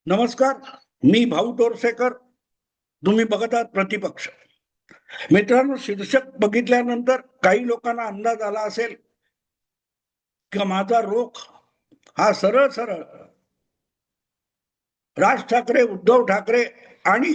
नमस्कार. मी भाऊ तोरसेकर. तुम्ही बघत आहात प्रतिपक्ष. मित्रांनो, शीर्षक बघितल्यानंतर काही लोकांना अंदाज आला असेल की माझा रोख हा सरळ सरळ राज ठाकरे, उद्धव ठाकरे आणि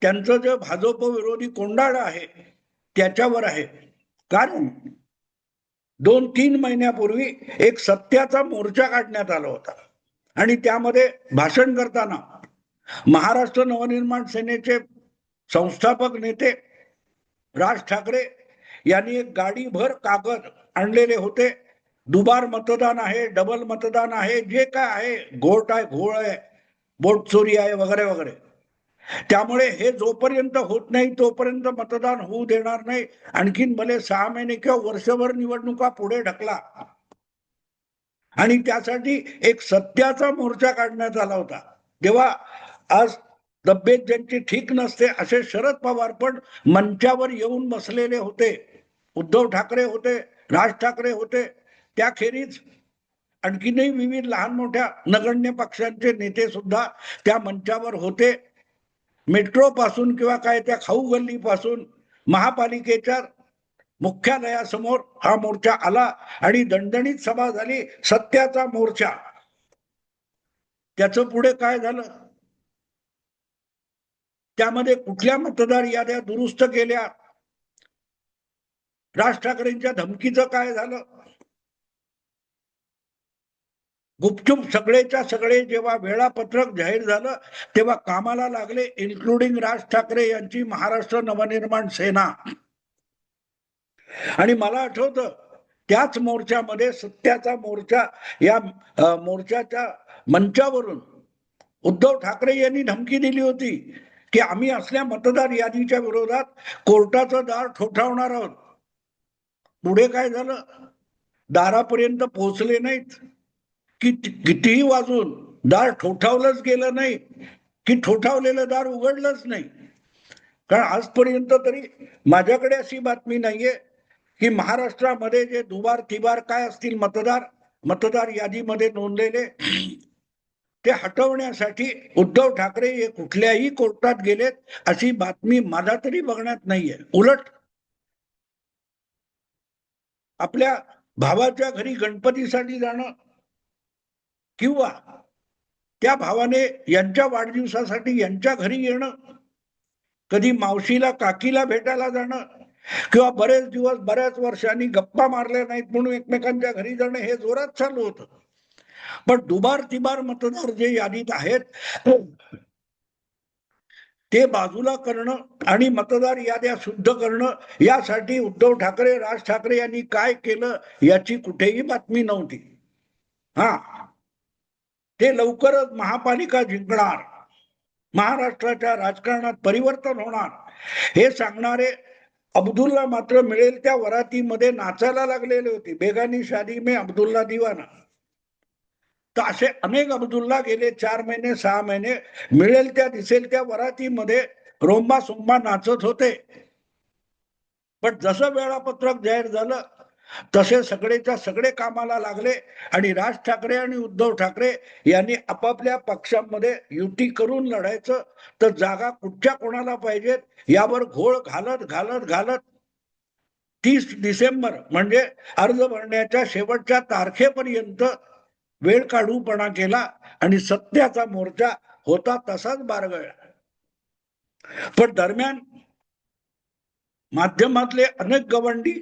त्यांचं जे भाजप विरोधी कोंडाळ आहे त्याच्यावर आहे. कारण 2-3 महिन्यापूर्वी एक सत्याचा मोर्चा काढण्यात आला होता आणि त्यामध्ये भाषण करताना महाराष्ट्र नवनिर्माण सेनेचे संस्थापक नेते राज ठाकरे यांनी एक गाडीभर कागद आणलेले होते. दुबार मतदान आहे, डबल मतदान आहे, जे काय आहे, घोट आहे, घोळ आहे, बोट चोरी आहे, वगैरे वगैरे. त्यामुळे हे जोपर्यंत होत नाही तोपर्यंत मतदान होऊ देणार नाही. आणखीन भले 6 महिने किंवा वर्षभर निवडणुका पुढे ढकला. आणि त्यासाठी एक सत्याचा मोर्चा काढण्यात आला होता. तेव्हा आज तब्येत ज्यांची ठीक नसते असे शरद पवार पण मंचावर येऊन बसलेले होते. उद्धव ठाकरे होते, राज ठाकरे होते, त्याखेरीज आणखीनही विविध लहान मोठ्या नगण्य पक्षांचे नेते सुद्धा त्या मंचावर होते. मेट्रो पासून किंवा काय त्या खाऊ गल्ली पासून महापालिकेच्या मुख्यालयासमोर हा मोर्चा आला आणि दणदणीत सभा झाली. सत्याचा मोर्चा. त्याचं पुढे काय झालं? त्यामध्ये कुठल्या मतदार याद्या दुरुस्त केल्या? राज ठाकरेंच्या धमकीचं काय झालं? गुपचूप सगळेच्या सगळे जेव्हा वेळापत्रक जाहीर झालं तेव्हा कामाला लागले, इन्क्लुडिंग राज ठाकरे यांची महाराष्ट्र नवनिर्माण सेना. आणि मला आठवतं त्याच मोर्चामध्ये, सत्याचा मोर्चा या मोर्चाच्या मंचावरून उद्धव ठाकरे यांनी धमकी दिली होती की आम्ही असल्या मतदार यादीच्या विरोधात कोर्टाचं दार ठोठावणार आहोत. पुढे काय झालं? दारापर्यंत पोहोचले नाहीत की कितीही वाजून दार ठोठावलंच गेलं नाही की ठोठावलेलं दार उघडलंच नाही. कारण आजपर्यंत तरी माझ्याकडे अशी बातमी नाहीये की महाराष्ट्रामध्ये जे दुबार तिबार काय असतील मतदार यादीमध्ये नोंदलेले ते हटवण्यासाठी उद्धव ठाकरे हे कुठल्याही कोर्टात गेलेत अशी बातमी माझा तरी बघण्यात नाहीये. उलट आपल्या भावाच्या घरी गणपतीसाठी जाणं किंवा त्या भावाने यांच्या वाढदिवसासाठी यांच्या घरी येणं, कधी मावशीला काकीला भेटायला जाणं किंवा बरेच दिवस बऱ्याच वर्षांनी गप्पा मारल्या नाहीत म्हणून एकमेकांच्या घरी जाणं हे जोरात चालू होतं. पण दुबार तिबार मतदार जे यादीत आहेत ते बाजूला करणं आणि मतदार याद्या शुद्ध करणं यासाठी उद्धव ठाकरे, राज ठाकरे यांनी काय केलं याची कुठेही बातमी नव्हती. हा, ते लवकरच महापालिका जिंकणार, महाराष्ट्राच्या राजकारणात परिवर्तन होणार हे सांगणारे अब्दुल्ला मात्र मिळेल त्या वरातीमध्ये नाचायला लागलेले होते. बेगानी शादी में अब्दुल्ला दिवाना. तर असे अनेक अब्दुल्ला गेले 4 महिने 6 महिने मिळेल त्या दिसेल त्या वरातीमध्ये रोंबा सोंबा नाचत होते. पण जसं वेळापत्रक जाहीर झालं तसे सगळेच्या सगळे कामाला लागले आणि राज ठाकरे आणि उद्धव ठाकरे यांनी आपापल्या पक्षांमध्ये युती करून लढायचं. तर जागा कुठच्या कोणाला पाहिजेत यावर घोळ घालत घालत घालत 30 डिसेंबर म्हणजे अर्ज भरण्याच्या शेवटच्या तारखेपर्यंत वेळ काढूपणा केला आणि सत्याचा मोर्चा होता तसाच बारगळला. पण दरम्यान माध्यमातले अनेक गवंडी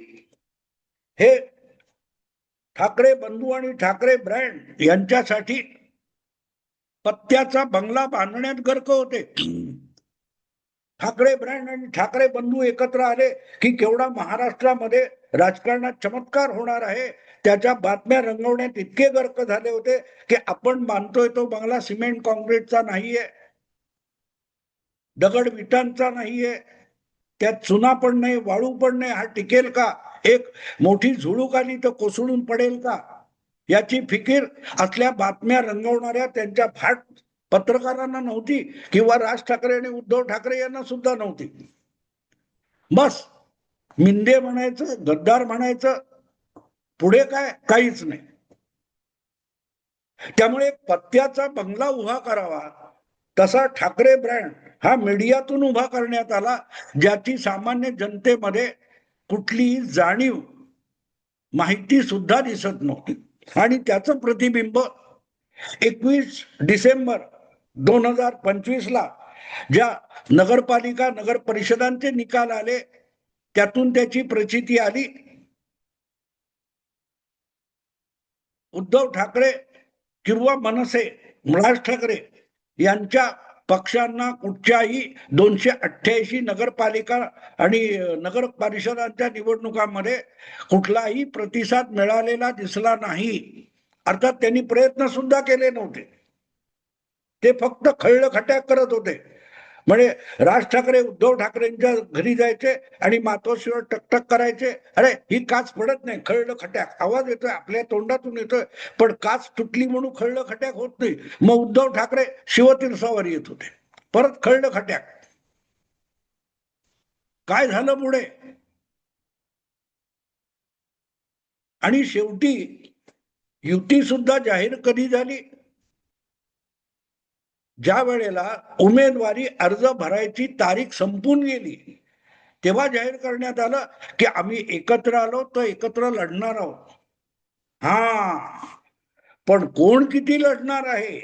हे ठाकरे बंधू आणि ठाकरे ब्रँड यांच्यासाठी पत्त्याचा बंगला बांधण्यात गर्क होते. ठाकरे ब्रँड आणि ठाकरे बंधू एकत्र आले की केवढा महाराष्ट्रामध्ये राजकारणात चमत्कार होणार आहे त्याच्या बातम्या रंगवण्यात इतके गर्क झाले होते की आपण बांधतोय तो बंगला सिमेंट कॉन्क्रीटचा नाहीये, दगड विटांचा नाहीये, त्यात चुना पण नाही, वाळू पण नाही. हा टिकेल का? एक मोठी झुळूक आली तर कोसळून पडेल का याची फिकीर असल्या बातम्या रंगवणाऱ्या त्यांच्या फाट पत्रकारांना नव्हती किंवा राज ठाकरे आणि उद्धव ठाकरे यांना सुद्धा नव्हती. बस मिंदे म्हणायचं, गद्दार म्हणायचं, पुढे काय? काहीच नाही. त्यामुळे पत्त्याचा बंगला उभा करावा, तसा ठाकरे ब्रँड हा मीडियातून उभा करण्यात आला, ज्याची सामान्य जनतेमध्ये कुठलीही जाणीव, माहिती सुद्धा दिसत नव्हती. आणि त्याचं प्रतिबिंब 21 डिसेंबर 2025 ला ज्या नगरपालिका नगर परिषदांचे निकाल आले, त्यातून त्याची प्रचिती आली. उद्धव ठाकरे किंवा मनसे, राज ठाकरे यांच्या पक्षांना कुठच्याही 288 नगरपालिका आणि नगर परिषदांच्या निवडणुकांमध्ये कुठलाही प्रतिसाद मिळालेला दिसला नाही. अर्थात त्यांनी प्रयत्न सुद्धा केले नव्हते, ते फक्त खळखट्याक करत होते. म्हणजे राज ठाकरे उद्धव ठाकरेंच्या घरी जायचे आणि मातोश्रीवर टकटक करायचे. अरे ही काच पडत नाही, खळखट्याक आवाज येतोय, आपल्या तोंडातून येतोय, पण काच तुटली म्हणून खळखट्याक होत नाही. मग उद्धव ठाकरे शिवतीर्थावर येत होते, परत खळखट्याक. काय झालं पुढे? आणि शेवटी युती सुद्धा जाहीर कधी झाली? ज्या वेळेला उमेदवारी अर्ज भरायची तारीख संपून गेली, तेव्हा जाहीर करण्यात आलं की आम्ही एकत्र आलो तर एकत्र लढणार आहोत. हा, पण कोण किती लढणार आहे?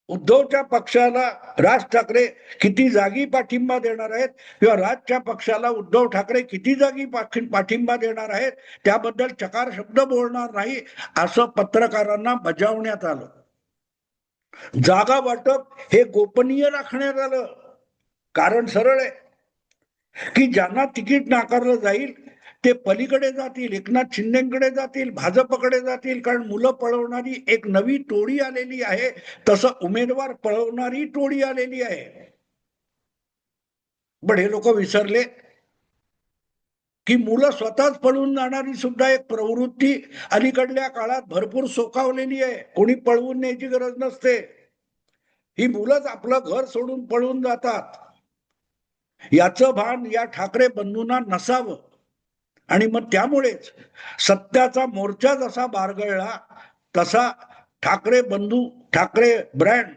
उद्धवच्या पक्षाला राज ठाकरे किती जागी पाठिंबा देणार आहेत, किंवा राजच्या पक्षाला उद्धव ठाकरे किती जागी पाठिंबा देणार आहेत, त्याबद्दल चकार शब्द बोलणार नाही, असं पत्रकारांना बजावण्यात आलं. जागा वाटप हे गोपनीय राखण्यात आलं. कारण सरळ आहे की ज्यांना तिकीट नाकारलं जाईल ते पलीकडे जातील, एकनाथ शिंदेकडे जातील, भाजपकडे जातील. कारण मुलं पळवणारी एक नवी टोळी आलेली आहे, तसं उमेदवार पळवणारी टोळी आलेली आहे. पण हे लोक विसरले की मुलं स्वतःच पळून जाणारी सुद्धा एक प्रवृत्ती अलीकडल्या काळात भरपूर सोकावलेली आहे. कोणी पळवून न्यायची गरज नसते, ही मुलंच आपलं घर सोडून पळून जातात. याचं भान या ठाकरे बंधूंना नसावं. आणि मग त्यामुळेच सत्याचा मोर्चा जसा बारगळला, तसा ठाकरे बंधू, ठाकरे ब्रँड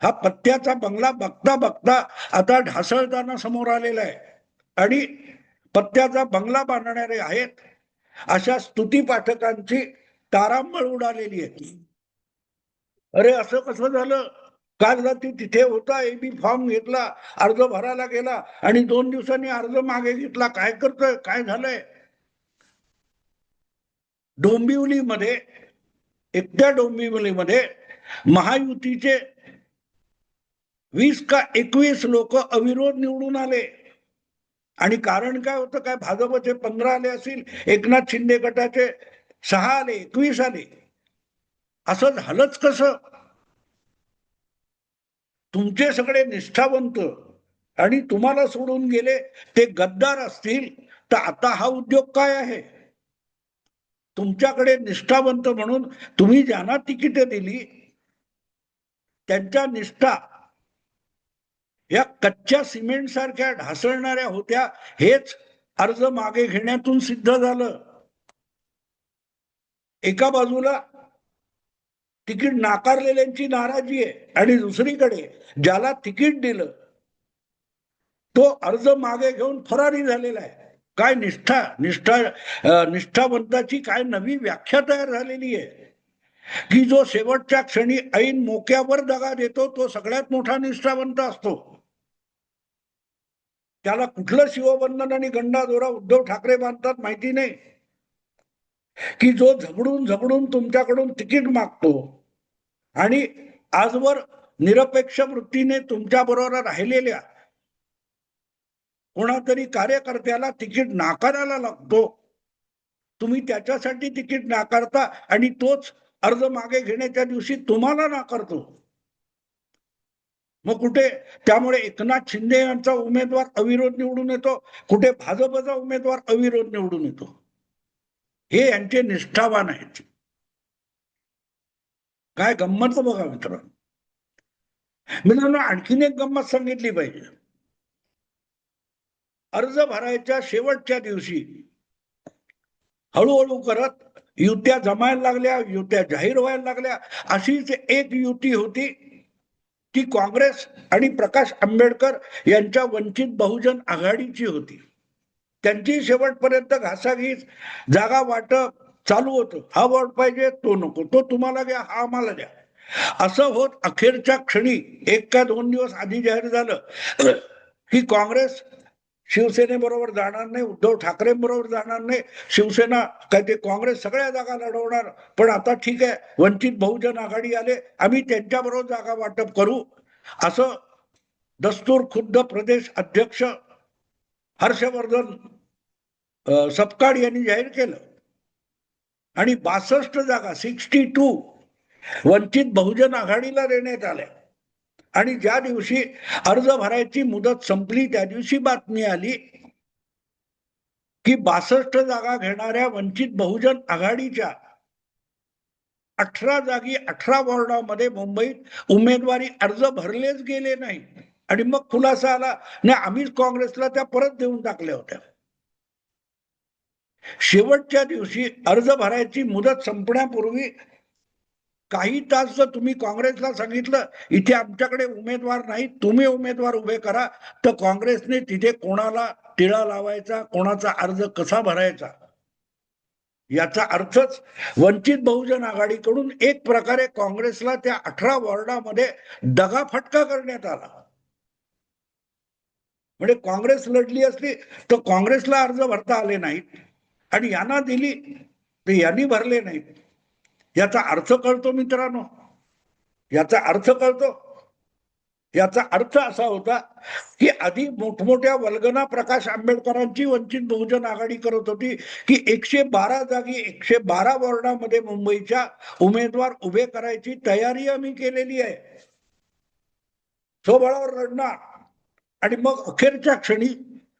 हा पत्त्याचा बंगला बघता बघता आता ढासळताना समोर आलेला आहे. आणि पत्त्याचा बंगला बांधणारे आहेत अशा स्तुती पाठकांची तारांबळ उडालेली आहे. अरे असं कसं झालं? काल रात्री तिथे होता, एबी फॉर्म घेतला, अर्ज भरायला गेला आणि 2 दिवसांनी अर्ज मागे घेतला. काय करतोय? काय झालंय? डोंबिवलीमध्ये, एकट्या डोंबिवलीमध्ये महायुतीचे 20 का 21 लोक अविरोध निवडून आले. आणि कारण काय होतं? काय भाजपचे 15 आले असतील, एकनाथ शिंदे गटाचे 6 आले, 21 आले. असं झालंच कसं? तुमचे सगळे निष्ठावंत आणि तुम्हाला सोडून गेले ते गद्दार असतील, तर आता हा उद्योग काय आहे? तुमच्याकडे निष्ठावंत म्हणून तुम्ही ज्यांना तिकीट दिली त्यांच्या निष्ठा या कच्च्या सिमेंट सारख्या ढासळणाऱ्या होत्या, हेच अर्ज मागे घेण्यातून सिद्ध झालं. एका बाजूला तिकीट नाकारलेल्यांची नाराजी आहे आणि दुसरीकडे ज्याला तिकीट दिलं तो अर्ज मागे घेऊन फरारी झालेला आहे. काय निष्ठावंताची काय नवी व्याख्या तयार झालेली आहे की जो शेवटच्या क्षणी ऐन मोक्यावर दगा देतो तो सगळ्यात मोठा निष्ठावंत असतो. त्याला कुठलं शिवबंधन आणि गंडा दोरा उद्धव ठाकरे बांधतात माहिती नाही, की जो झगडून झगडून तुमच्याकडून तिकीट मागतो आणि आजवर निरपेक्ष वृत्तीने तुमच्या बरोबर राहिलेल्या कोणातरी कार्यकर्त्याला तिकीट नाकारायला लागतो. तुम्ही त्याच्यासाठी तिकीट नाकारता आणि तोच अर्ज मागे घेण्याच्या दिवशी तुम्हाला नाकारतो. मग कुठे त्यामुळे एकनाथ शिंदे यांचा उमेदवार अविरोध निवडून येतो, कुठे भाजपचा उमेदवार अविरोध निवडून येतो. हे यांचे निष्ठावान आहेत. काय गंमत बघा मित्रांनो. मित्रांनो, आणखीन एक गंमत सांगितली पाहिजे. अर्ज भरायच्या शेवटच्या दिवशी हळूहळू करत युत्या जमायला लागल्या, युत्या जाहीर व्हायला लागल्या. अशीच एक युती होती ती काँग्रेस आणि प्रकाश आंबेडकर यांच्या वंचित बहुजन आघाडीची होती. त्यांची शेवटपर्यंत घासाघीस, जागा वाटप चालू होतं. हा वॉर्ड पाहिजे, तो नको, तो तुम्हाला द्या, हा आम्हाला द्या, असं होत अखेरच्या क्षणी 1 का 2 दिवस आधी जाहीर झालं की काँग्रेस शिवसेनेबरोबर जाणार नाही, उद्धव ठाकरे बरोबर जाणार नाही, शिवसेना काय ते काँग्रेस सगळ्या जागा लढवणार, पण आता ठीक आहे वंचित बहुजन आघाडी आले, आम्ही त्यांच्याबरोबर जागा वाटप करू, असं दस्तूर खुद्द प्रदेश अध्यक्ष हर्षवर्धन सपकाळ यांनी जाहीर केलं. आणि 62 जागा 62 वंचित बहुजन आघाडीला देण्यात आल्या. आणि ज्या दिवशी अर्ज भरायची मुदत संपली त्या दिवशी बातमी आली की 62 जागा घेणाऱ्या वंचित बहुजन आघाडीच्या 18 जागी 18 वॉर्डामध्ये मुंबईत उमेदवारी अर्ज भरलेच गेले नाही. आणि मग खुलासा आला, नाही आम्हीच काँग्रेसला त्या परत देऊन टाकल्या होत्या. शेवटच्या दिवशी अर्ज भरायची मुदत संपण्यापूर्वी काही तास जर तुम्ही काँग्रेसला सांगितलं इथे आमच्याकडे उमेदवार नाही, तुम्ही उमेदवार उभे करा, तर काँग्रेसने तिथे कोणाला टिळा लावायचा, कोणाचा अर्ज कसा भरायचा, याचा अर्थच वंचित बहुजन आघाडीकडून एक प्रकारे काँग्रेसला त्या 18 वॉर्डामध्ये दगाफटका करण्यात आला. म्हणजे काँग्रेस लढली असली तर काँग्रेसला अर्ज भरता आले नाहीत आणि यांना दिली तर यांनी भरले नाहीत. याचा अर्थ कळतो मित्रांनो, याचा अर्थ कळतो. याचा अर्थ असा होता की आधी मोठमोठ्या वल्गना प्रकाश आंबेडकरांची वंचित बहुजन आघाडी करत होती की 112 जागी 112 वॉर्डामध्ये मुंबईच्या उमेदवार उभे करायची तयारी आम्ही केलेली आहे, स्वबळावर लढणार. आणि मग अखेरच्या क्षणी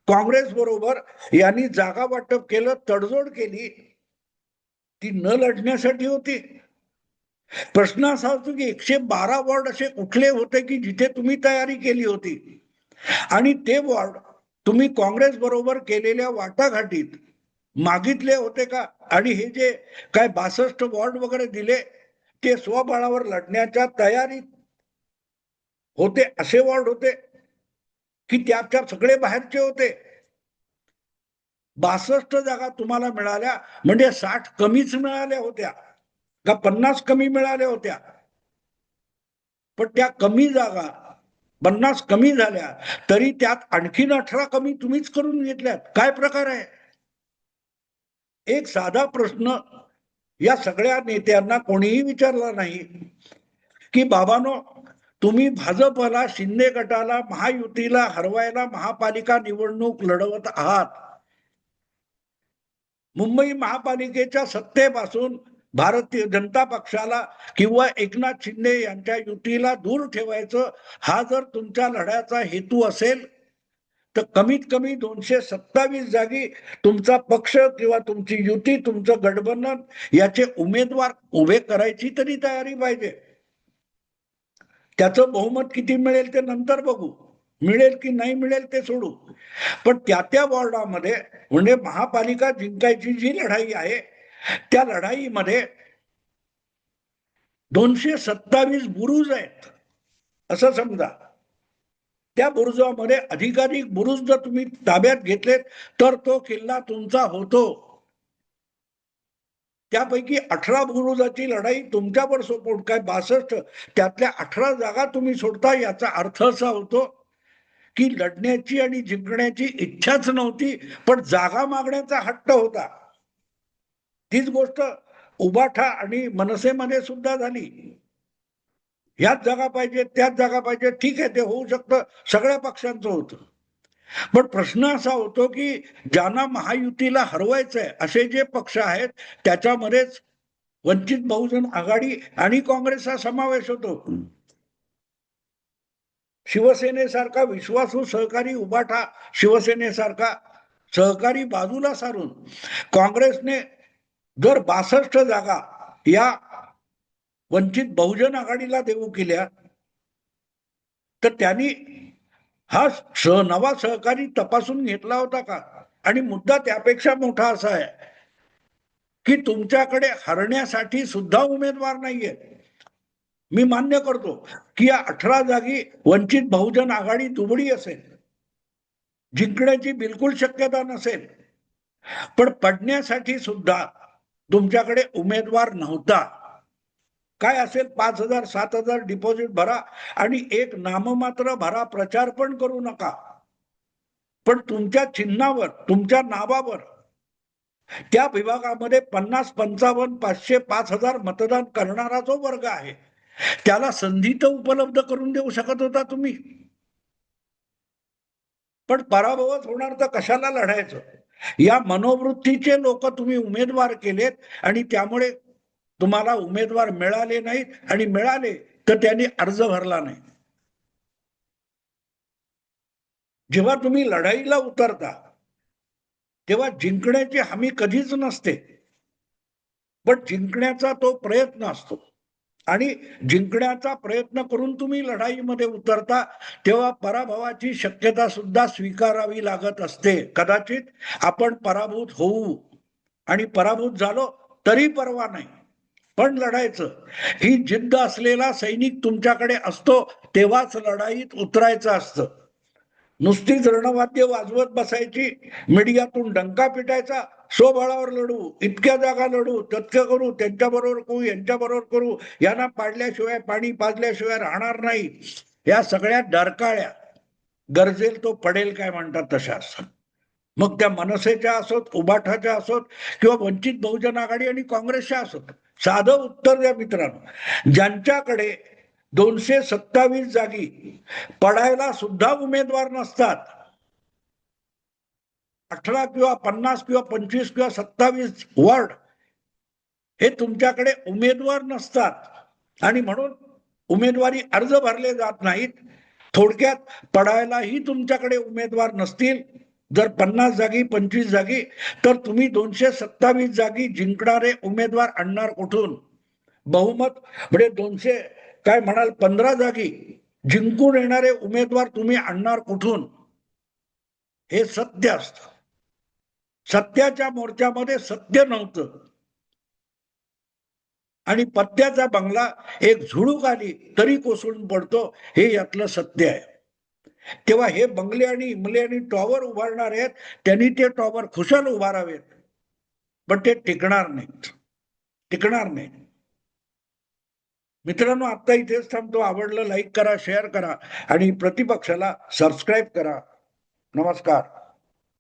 काँग्रेस बरोबर यांनी जागा वाटप केलं, तडजोड केली. ती न लढण्यासाठी होती. प्रश्न असा होतो की 112 वॉर्ड असे कुठले होते की जिथे तुम्ही तयारी केली होती आणि ते वॉर्ड तुम्ही काँग्रेस बरोबर केलेल्या वाटाघाटीत मागितले होते का? आणि हे जे काय 62 वॉर्ड वगैरे दिले ते स्वबळावर लढण्याच्या तयारीत होते असे वॉर्ड होते की त्याच्या सगळे बाहेरचे होते? 62 जागा तुम्हाला मिळाल्या म्हणजे 60 कमीच मिळाल्या होत्या का 50 कमी मिळाल्या होत्या? पण त्या कमी जागा 50 कमी झाल्या तरी त्यात आणखीन 18 कमी तुम्हीच करून घेतल्यात. काय प्रकार आहे? एक साधा प्रश्न या सगळ्या नेत्यांना कोणीही विचारला नाही की बाबांनो, तुम्ही भाजपला, शिंदे गटाला, महायुतीला हरवायला महापालिका निवडणूक लढवत आहात. मुंबई महापालिकेच्या सत्तेपासून भारतीय जनता पक्षाला किंवा एकनाथ शिंदे यांच्या युतीला दूर ठेवायचं हा जर तुमच्या लढ्याचा हेतू असेल तर कमीत कमी 227 जागी तुमचा पक्ष किंवा तुमची युती, तुमचं गठबंधन याचे उमेदवार उभे करायची तरी तयारी पाहिजे. त्याचं बहुमत किती मिळेल ते नंतर बघू, मिळेल की नाही मिळेल ते सोडू. पण त्या वॉर्डामध्ये म्हणजे महापालिका जिंकायची जी लढाई आहे त्या लढाईमध्ये 227 बुरुज आहेत असं समजा. त्या बुरुजामध्ये अधिकाधिक बुरुज जर तुम्ही ताब्यात घेतलेत तर तो किल्ला तुमचा होतो. त्यापैकी 18 बुरुजाची लढाई तुमच्यावर सोपवून काय 62 त्यातल्या 18 जागा तुम्ही सोडता, याचा अर्थ असा होतो की लढण्याची आणि जिंकण्याची इच्छाच नव्हती पण जागा मागण्याचा हट्ट होता. तीच गोष्ट उबाठा आणि मनसेमध्ये सुद्धा झाली. ह्याच जागा पाहिजे, त्याच जागा पाहिजे, ठीक आहे ते होऊ शकतं, सगळ्या पक्षांचं होतं. पण प्रश्न असा होतो की ज्यांना महायुतीला हरवायचंय असे जे पक्ष आहेत त्याच्यामध्येच वंचित बहुजन आघाडी आणि काँग्रेसचा समावेश होतो. शिवसेनेसारखा विश्वासू सहकारी उबाठा, शिवसेनेसारखा सहकारी बाजूला सारून काँग्रेसने जर 62 जागा या वंचित बहुजन आघाडीला देऊ केल्या तर त्यांनी हा नवा सहकारी तपासून घेतला होता का? आणि मुद्दा त्यापेक्षा मोठा असा आहे की तुमच्याकडे हरण्यासाठी सुद्धा उमेदवार नाहीये. मी मान्य करतो की या 18 जागी वंचित बहुजन आघाडी दुबळी असेल, जिंकण्याची बिलकुल शक्यता नसेल, पण पडण्यासाठी सुद्धा तुमच्याकडे उमेदवार नव्हता. काय असेल 5,000 7,000 डिपॉझिट भरा आणि एक नाममात्र भरा, प्रचार पण करू नका, पण तुमच्या चिन्हावर, तुमच्या नावावर त्या विभागामध्ये 50 55 500 5,000 मतदान करणारा जो वर्ग आहे त्याला संधी तर उपलब्ध करून देऊ शकत होता तुम्ही. पण पराभवच होणार तर कशाला लढायचं, या मनोवृत्तीचे लोक तुम्ही उमेदवार केलेत आणि त्यामुळे तुम्हाला उमेदवार मिळाले नाहीत आणि मिळाले तर त्यांनी अर्ज भरला नाही. जेव्हा तुम्ही लढाईला उतरता तेव्हा जिंकण्याची हमी कधीच नसते, पण जिंकण्याचा तो प्रयत्न असतो आणि जिंकण्याचा प्रयत्न करून तुम्ही लढाईमध्ये उतरता तेव्हा पराभवाची शक्यता सुद्धा स्वीकारावी लागत असते. कदाचित आपण पराभूत होऊ आणि पराभूत झालो तरी परवा नाही, पण लढायचं. ही जिद्द असलेला सैनिक तुमच्याकडे असतो तेव्हाच लढाईत उतरायचं असतं. नुसतीच रणवाद्य वाजवत बसायची, मीडियातून डंका पिटायचा, स्वबळावर लढू, इतक्या जागा लढू, तथ्य करू, त्यांच्याबरोबर करू, यांच्याबरोबर करू, यांना पाडल्याशिवाय, पाणी पाजल्याशिवाय राहणार नाही, या सगळ्या डरकाळ्या, गरजेल तो पडेल काय म्हणतात तशा असतात. मग त्या मनसेच्या असोत, उबाठाच्या असोत किंवा वंचित बहुजन आघाडी आणि काँग्रेसच्या असोत. साधं उत्तर द्या मित्रांनो, ज्यांच्याकडे 227 जागी पडायला सुद्धा उमेदवार नसतात, 18 किंवा 50 किंवा 25 किंवा 27 वॉर्ड हे तुमच्याकडे उमेदवार नसतात आणि म्हणून उमेदवारी अर्ज भरले जात नाहीत. थोडक्यात पडायलाही तुमच्याकडे उमेदवार नसतील, जर 50 जागी 25 जागी, तर तुम्ही 227 जागी जिंकणारे उमेदवार आणणार कुठून? बहुमत म्हणजे 200 काय म्हणाल 15 जागी जिंकून येणारे उमेदवार तुम्ही आणणार कुठून? हे सत्य असतं. सत्याच्या मोर्चामध्ये सत्य नव्हतं आणि पत्त्याचा बंगला एक झुळूक आली तरी कोसळून पडतो, हे यातलं सत्य आहे. तेव्हा हे बंगले आणि इमले आणि टॉवर उभारणार आहेत, त्यांनी ते टॉवर खुशाल उभारावेत, पण ते टिकणार नाहीत, टिकणार नाही. मित्रांनो, आता इथेच थांबतो. आवडलं लाईक करा, शेअर करा आणि प्रतिपक्षाला सबस्क्राईब करा. नमस्कार.